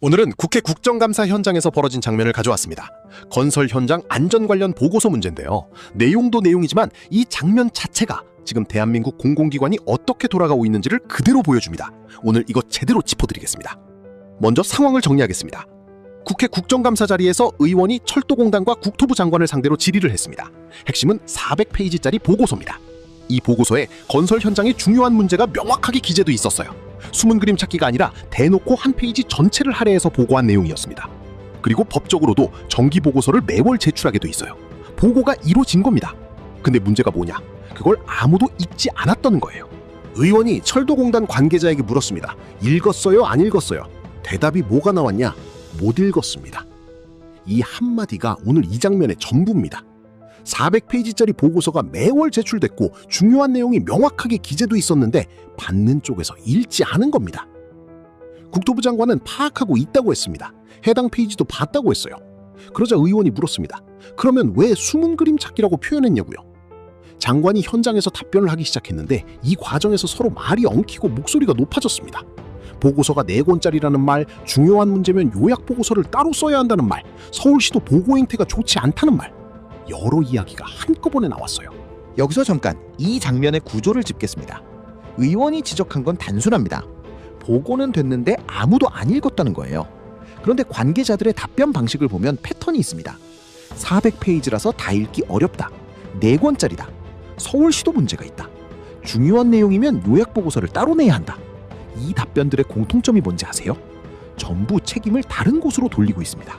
오늘은 국회 국정감사 현장에서 벌어진 장면을 가져왔습니다. 건설 현장 안전 관련 보고서 문제인데요. 내용도 내용이지만 이 장면 자체가 지금 대한민국 공공기관이 어떻게 돌아가고 있는지를 그대로 보여줍니다. 오늘 이거 제대로 짚어드리겠습니다. 먼저 상황을 정리하겠습니다. 국회 국정감사 자리에서 의원이 철도공단과 국토부 장관을 상대로 질의를 했습니다. 핵심은 400페이지짜리 보고서입니다. 이 보고서에 건설 현장의 중요한 문제가 명확하게 기재돼 있었어요. 숨은 그림 찾기가 아니라 대놓고 한 페이지 전체를 할애해서 보고한 내용이었습니다. 그리고 법적으로도 정기 보고서를 매월 제출하게 돼 있어요. 보고가 이루어진 겁니다. 근데 문제가 뭐냐? 그걸 아무도 읽지 않았다는 거예요. 의원이 철도공단 관계자에게 물었습니다. 읽었어요? 안 읽었어요? 대답이 뭐가 나왔냐? 못 읽었습니다. 이 한마디가 오늘 이 장면의 전부입니다. 400페이지짜리 보고서가 매월 제출됐고 중요한 내용이 명확하게 기재돼 있었는데 받는 쪽에서 읽지 않은 겁니다. 국토부 장관은 파악하고 있다고 했습니다. 해당 페이지도 봤다고 했어요. 그러자 의원이 물었습니다. 그러면 왜 숨은 그림 찾기라고 표현했냐고요? 장관이 현장에서 답변을 하기 시작했는데 이 과정에서 서로 말이 엉키고 목소리가 높아졌습니다. 보고서가 4권짜리라는 말, 중요한 문제면 요약 보고서를 따로 써야 한다는 말, 서울시도 보고 행태가 좋지 않다는 말, 여러 이야기가 한꺼번에 나왔어요. 여기서 잠깐 이 장면의 구조를 짚겠습니다. 의원이 지적한 건 단순합니다. 보고는 됐는데 아무도 안 읽었다는 거예요. 그런데 관계자들의 답변 방식을 보면 패턴이 있습니다. 400페이지라서 다 읽기 어렵다. 4권짜리다. 서울시도 문제가 있다. 중요한 내용이면 요약 보고서를 따로 내야 한다. 이 답변들의 공통점이 뭔지 아세요? 전부 책임을 다른 곳으로 돌리고 있습니다.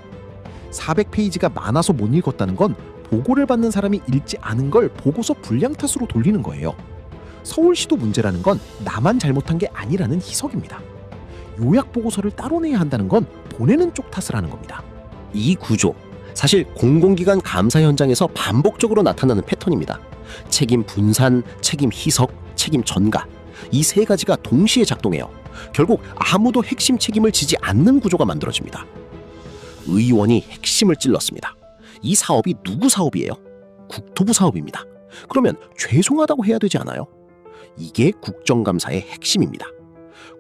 400페이지가 많아서 못 읽었다는 건 보고를 받는 사람이 읽지 않은 걸 보고서 분량 탓으로 돌리는 거예요. 서울시도 문제라는 건 나만 잘못한 게 아니라는 희석입니다. 요약 보고서를 따로 내야 한다는 건 보내는 쪽 탓을 하는 겁니다. 이 구조, 사실 공공기관 감사 현장에서 반복적으로 나타나는 패턴입니다. 책임 분산, 책임 희석, 책임 전가, 이 3가지가 동시에 작동해요. 결국 아무도 핵심 책임을 지지 않는 구조가 만들어집니다. 의원이 핵심을 찔렀습니다. 이 사업이 누구 사업이에요? 국토부 사업입니다. 그러면 죄송하다고 해야 되지 않아요? 이게 국정감사의 핵심입니다.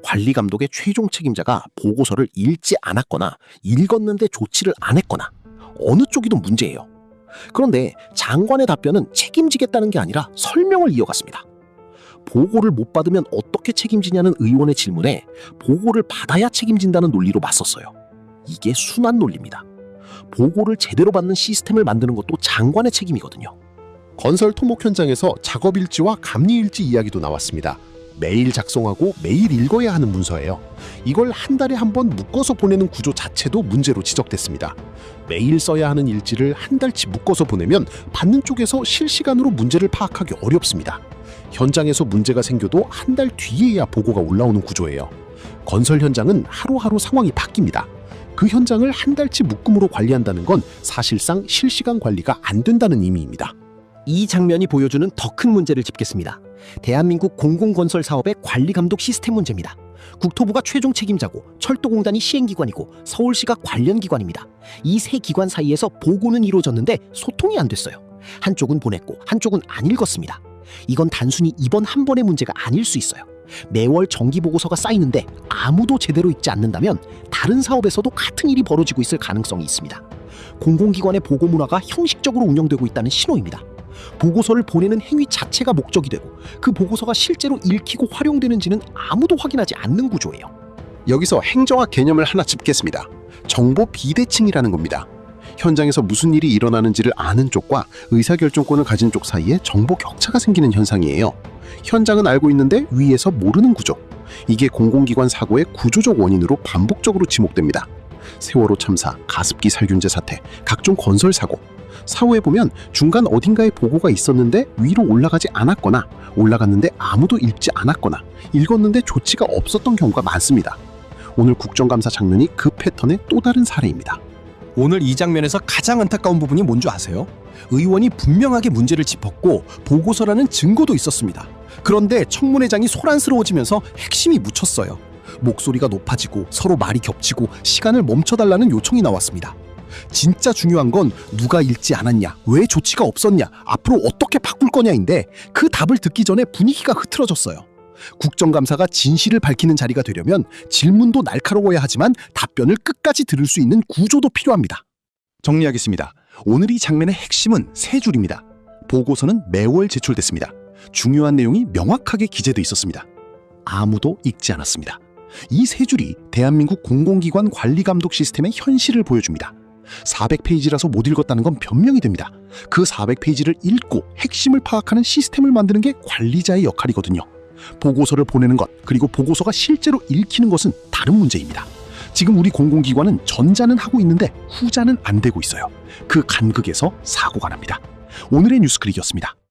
관리감독의 최종 책임자가 보고서를 읽지 않았거나 읽었는데 조치를 안 했거나 어느 쪽이든 문제예요. 그런데 장관의 답변은 책임지겠다는 게 아니라 설명을 이어갔습니다. 보고를 못 받으면 어떻게 책임지냐는 의원의 질문에 보고를 받아야 책임진다는 논리로 맞섰어요. 이게 순환 논리입니다. 보고를 제대로 받는 시스템을 만드는 것도 장관의 책임이거든요. 건설 토목 현장에서 작업일지와 감리일지 이야기도 나왔습니다. 매일 작성하고 매일 읽어야 하는 문서예요. 이걸 한 달에 한 번 묶어서 보내는 구조 자체도 문제로 지적됐습니다. 매일 써야 하는 일지를 한 달치 묶어서 보내면 받는 쪽에서 실시간으로 문제를 파악하기 어렵습니다. 현장에서 문제가 생겨도 한 달 뒤에야 보고가 올라오는 구조예요. 건설 현장은 하루하루 상황이 바뀝니다. 그 현장을 한 달치 묶음으로 관리한다는 건 사실상 실시간 관리가 안 된다는 의미입니다. 이 장면이 보여주는 더 큰 문제를 짚겠습니다. 대한민국 공공건설 사업의 관리감독 시스템 문제입니다. 국토부가 최종 책임자고 철도공단이 시행기관이고 서울시가 관련 기관입니다. 이 3기관 사이에서 보고는 이루어졌는데 소통이 안 됐어요. 한쪽은 보냈고 한쪽은 안 읽었습니다. 이건 단순히 이번 한 번의 문제가 아닐 수 있어요. 매월 정기보고서가 쌓이는데 아무도 제대로 읽지 않는다면 다른 사업에서도 같은 일이 벌어지고 있을 가능성이 있습니다. 공공기관의 보고 문화가 형식적으로 운영되고 있다는 신호입니다. 보고서를 보내는 행위 자체가 목적이 되고 그 보고서가 실제로 읽히고 활용되는지는 아무도 확인하지 않는 구조예요. 여기서 행정학 개념을 하나 짚겠습니다. 정보 비대칭이라는 겁니다. 현장에서 무슨 일이 일어나는지를 아는 쪽과 의사결정권을 가진 쪽 사이에 정보 격차가 생기는 현상이에요. 현장은 알고 있는데 위에서 모르는 구조. 이게 공공기관 사고의 구조적 원인으로 반복적으로 지목됩니다. 세월호 참사, 가습기 살균제 사태, 각종 건설 사고. 사후에 보면 중간 어딘가에 보고가 있었는데 위로 올라가지 않았거나 올라갔는데 아무도 읽지 않았거나 읽었는데 조치가 없었던 경우가 많습니다. 오늘 국정감사 장면이 그 패턴의 또 다른 사례입니다. 오늘 이 장면에서 가장 안타까운 부분이 뭔지 아세요? 의원이 분명하게 문제를 짚었고 보고서라는 증거도 있었습니다. 그런데 청문회장이 소란스러워지면서 핵심이 묻혔어요. 목소리가 높아지고 서로 말이 겹치고 시간을 멈춰달라는 요청이 나왔습니다. 진짜 중요한 건 누가 읽지 않았냐, 왜 조치가 없었냐, 앞으로 어떻게 바꿀 거냐인데 그 답을 듣기 전에 분위기가 흐트러졌어요. 국정감사가 진실을 밝히는 자리가 되려면 질문도 날카로워야 하지만 답변을 끝까지 들을 수 있는 구조도 필요합니다. 정리하겠습니다. 오늘 이 장면의 핵심은 세 줄입니다. 보고서는 매월 제출됐습니다. 중요한 내용이 명확하게 기재돼 있었습니다. 아무도 읽지 않았습니다. 이 세 줄이 대한민국 공공기관 관리감독 시스템의 현실을 보여줍니다. 400페이지라서 못 읽었다는 건 변명이 됩니다. 그 400페이지를 읽고 핵심을 파악하는 시스템을 만드는 게 관리자의 역할이거든요. 보고서를 보내는 것, 그리고 보고서가 실제로 읽히는 것은 다른 문제입니다. 지금 우리 공공기관은 전자는 하고 있는데 후자는 안 되고 있어요. 그 간극에서 사고가 납니다. 오늘의 뉴스클릭이었습니다.